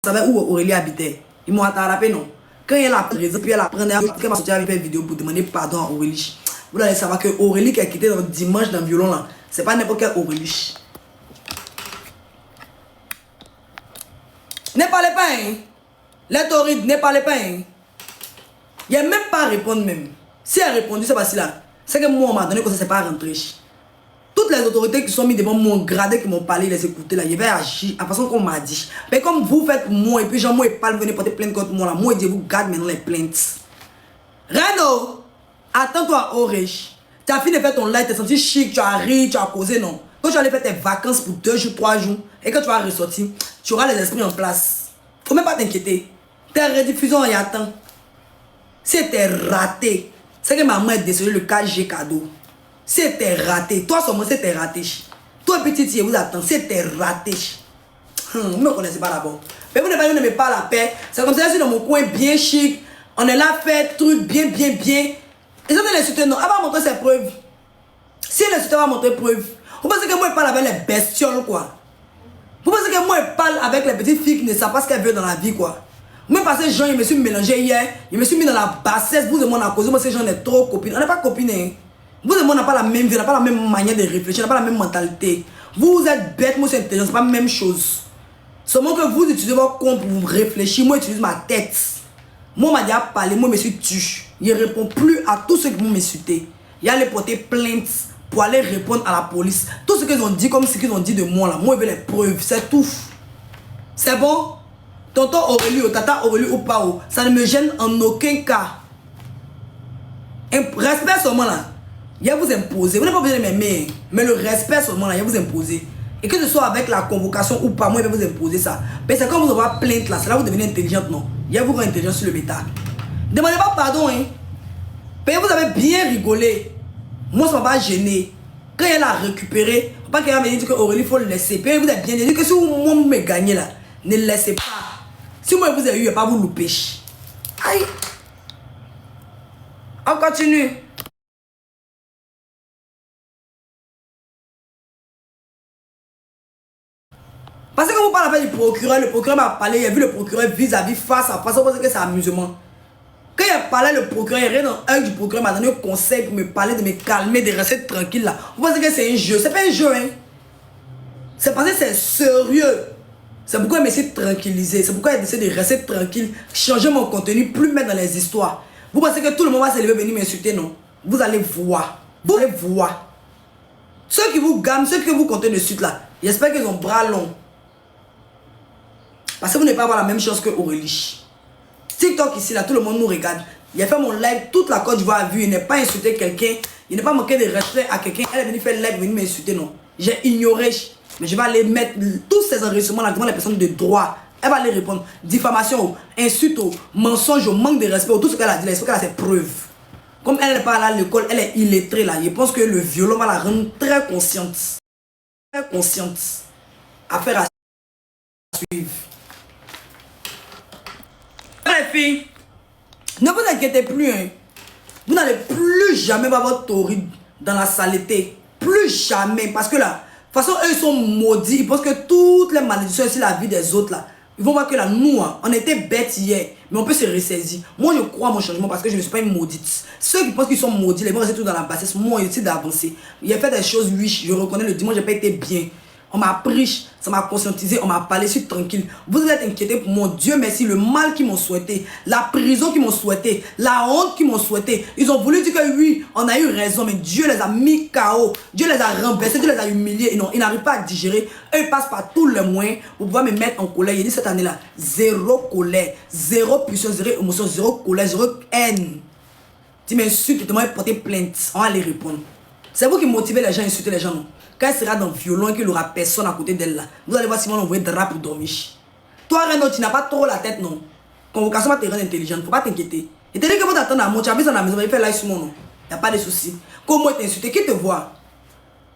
savait où Aurélie habitait. Ils m'ont attrapé, non. Quand elle a raison, puis elle a pris, elle m'a sorti avec une vidéo pour demander pardon à Aurélie. Vous allez savoir que Aurélie qui a quitté dans dimanche dans le violon là, c'est pas n'importe quelle Aurélie. Ne parlez pas, hein. Les torrides, ne parlez pas, hein. Il n'y a même pas à répondre même. Si elle a répondu, c'est facile là. C'est que moi, on m'a donné que ça ne s'est pas rentré. Toutes les autorités qui sont mises devant mon gradé, qui m'ont parlé, les écouter là, je vais agir à la façon qu'on m'a dit. Mais comme vous faites moi, et puis Jean, moi, et pas venir porter plainte contre moi là, moi, je vous garde maintenant les plaintes. Renaud, attends-toi à Orange. Tu as fini de faire ton live, tu es senti chic, tu as ri, tu as causé, non. Quand tu allais faire tes vacances pour 2 jours, 3 jours, et quand tu vas ressortir, tu auras les esprits en place. Faut même pas t'inquiéter. Tes rediffusions, il y a temps. C'était raté. C'est que maman est décédée le 4G cadeau. C'était raté. Toi seulement, c'était raté. Toi petit, vous attends. C'était raté. Vous ne me connaissez pas d'abord. Mais vous ne m'aimez pas la paix. C'est comme ça, je suis dans mon coin bien chic. On est là, fait truc bien. Ils ont l'insulté, non. Elle va montrer ses preuves. Si l'insulté va montrer preuves. Vous pensez que moi, je parle avec les bestioles, quoi. Vous pensez que moi, je parle avec les petites filles qui ne savent pas ce qu'elles veulent dans la vie, quoi. Moi, parce que Jean, il me suis mélangé hier. Il me suis mis dans la bassesse. Vous et moi, on a causé. Moi, ces gens, on est trop copines. On n'est pas copines, hein. Vous et moi, on n'a pas la même vie, on n'a pas la même manière de réfléchir, on n'a pas la même mentalité. Vous êtes bête, moi, c'est intelligent, c'est pas la même chose. Seulement que vous utilisez votre compte pour vous réfléchir, moi, j'utilise ma tête. Moi, on m'a déjà parlé, moi, je me suis tué. Il ne répond plus à tous ceux qui m'ont insulté. Il a allé porter plainte pour aller répondre à la police. Tout ce qu'ils ont dit, comme ce qu'ils ont dit de moi, là, moi, je veux les preuves, c'est tout. C'est bon? Tonton Aurélie ou tata Aurélie ou pas, ça ne me gêne en aucun cas. Respect seulement là. Il y a vous imposer. Vous n'avez pas besoin de m'aimer. Mais le respect seulement là, il y a vous imposer. Et que ce soit avec la convocation ou pas, moi je vais vous imposer ça. Mais c'est quand vous avez plainte là, c'est là que vous devenez intelligente, non. Il y a vous rendre intelligent sur le bêta. Demandez pas pardon, hein. Mais vous avez bien rigolé. Moi ça m'a pas gêné. Quand elle a récupéré, pas qu'elle m'a dit que Aurélie il faut le laisser. Puis vous avez bien dit que si vous me gagnez là, ne le laissez pas. Si moi vous avez eu, il ne va pas vous louper. Aïe. On continue. Parce que quand vous parlez avec le procureur m'a parlé, il a vu le procureur vis-à-vis, face à face, on pense que c'est amusement. Quand il a parlé le procureur, il y a rien dans un du procureur m'a donné un conseil pour me parler, de me calmer, de rester tranquille là. Vous pensez que c'est un jeu? C'est pas un jeu, hein. C'est parce que c'est sérieux. C'est pourquoi il m'essaie de tranquilliser. C'est pourquoi il essaie de rester tranquille, changer mon contenu, plus mettre dans les histoires. Vous pensez que tout le monde va se lever venir m'insulter, non? Vous allez voir. Vous allez voir. Ceux qui vous gagnent, ceux qui vous comptez de suite là, j'espère qu'ils ont bras longs. Parce que vous n'avez pas avoir la même chose que Aurélie. TikTok ici, là, tout le monde nous regarde. Il a fait mon live, toute la Côte d'Ivoire a vu. Il n'a pas insulté quelqu'un. Il n'a pas manqué de respect à quelqu'un. Elle est venue faire live, venir m'insulter, non. J'ai ignoré. Mais je vais aller mettre tous ces enregistrements là devant les personnes de droit. Elle va aller répondre. Diffamation, insulte, mensonge, manque de respect, tout ce qu'elle a dit. Il faut qu'elle a ses preuves. Comme elle n'est pas là à l'école, elle est illettrée là. Je pense que le violon va la rendre très consciente. Très consciente. Affaire à suivre. Les filles, ne vous inquiétez plus, hein. Vous n'allez plus jamais voir votre torride dans la saleté. Plus jamais. Parce que là, de toute façon, eux ils sont maudits. Ils pensent que toutes les malédictions sur la vie des autres là, ils vont voir que là, nous, hein, on était bêtes hier, mais on peut se ressaisir. Moi, je crois à mon changement parce que je ne suis pas une maudite. Ceux qui pensent qu'ils sont maudits, ils vont rester tout dans la bassesse. Moi, j'essaie d'avancer. Il a fait des choses, oui, je reconnais, le dimanche, je n'ai pas été bien. On m'a pris, ça m'a conscientisé, on m'a parlé, je suis tranquille. Vous êtes inquiétés pour moi, Dieu merci, le mal qu'ils m'ont souhaité, la prison qu'ils m'ont souhaité, la honte qu'ils m'ont souhaité. Ils ont voulu dire que oui, on a eu raison, mais Dieu les a mis KO, Dieu les a renversés, Dieu les a humiliés. Et non, ils n'arrivent pas à digérer. Eux, ils passent par tous les moyens pour pouvoir me mettre en colère. Il dit cette année-là, zéro colère, zéro puissance, zéro émotion, zéro colère, zéro haine. Tu m'insultes, tu m'as porté plainte, on va les répondre. C'est vous qui motivez les gens à insulter les gens, non? Quand elle sera dans le violon et qu'il n'y aura personne à côté d'elle là, vous allez voir si on envoie un drap pour dormir. Toi, Renaud, tu n'as pas trop la tête, non? Convocation va te rendre intelligente, il ne faut pas t'inquiéter. Et te dit que vous t'attendez à moi, tu as vu ça dans la maison, il fait live sur mon nom. Il n'y a pas de souci. Comment il t'insulte? Qui te voit?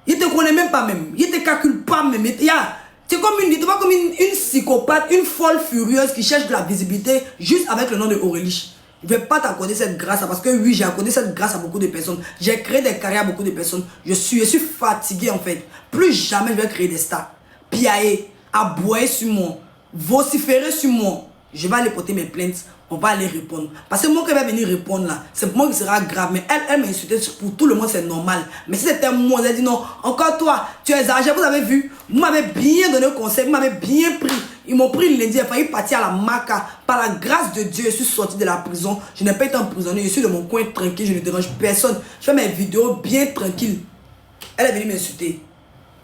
Il ne te connaît même pas même. Il ne te calcule pas même. C'est comme une psychopathe, une folle furieuse qui cherche de la visibilité juste avec le nom de Aurélie. Je ne vais pas t'accorder cette grâce parce que oui, j'ai accordé cette grâce à beaucoup de personnes. J'ai créé des carrières à beaucoup de personnes. Je suis fatigué en fait. Plus jamais je vais créer des stars. Piailler, aboyer sur moi. vociférer sur moi, je vais aller porter mes plaintes, on va aller répondre. Parce que moi qui va venir répondre là, c'est pour moi qui sera grave. Mais elle m'a insulté pour tout le monde, c'est normal. Mais si c'était moi, elle a dit non, encore toi, tu es âgé, vous avez vu, vous m'avez bien donné le conseil, vous m'avez bien pris. Ils m'ont pris le lundi, il a failli partir à la maca. Par la grâce de Dieu, je suis sorti de la prison. Je n'ai pas été emprisonné, je suis de mon coin tranquille, je ne dérange personne. Je fais mes vidéos bien tranquilles. Elle est venue m'insulter.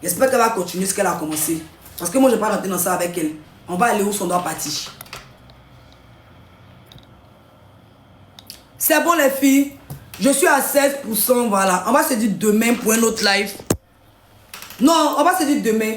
J'espère qu'elle va continuer ce qu'elle a commencé. Parce que moi, je ne vais pas rentrer dans ça avec elle. On va aller où son doigt partir. C'est bon les filles. Je suis à 16%, voilà. On va se dire demain pour un autre live. Non, on va se dire demain.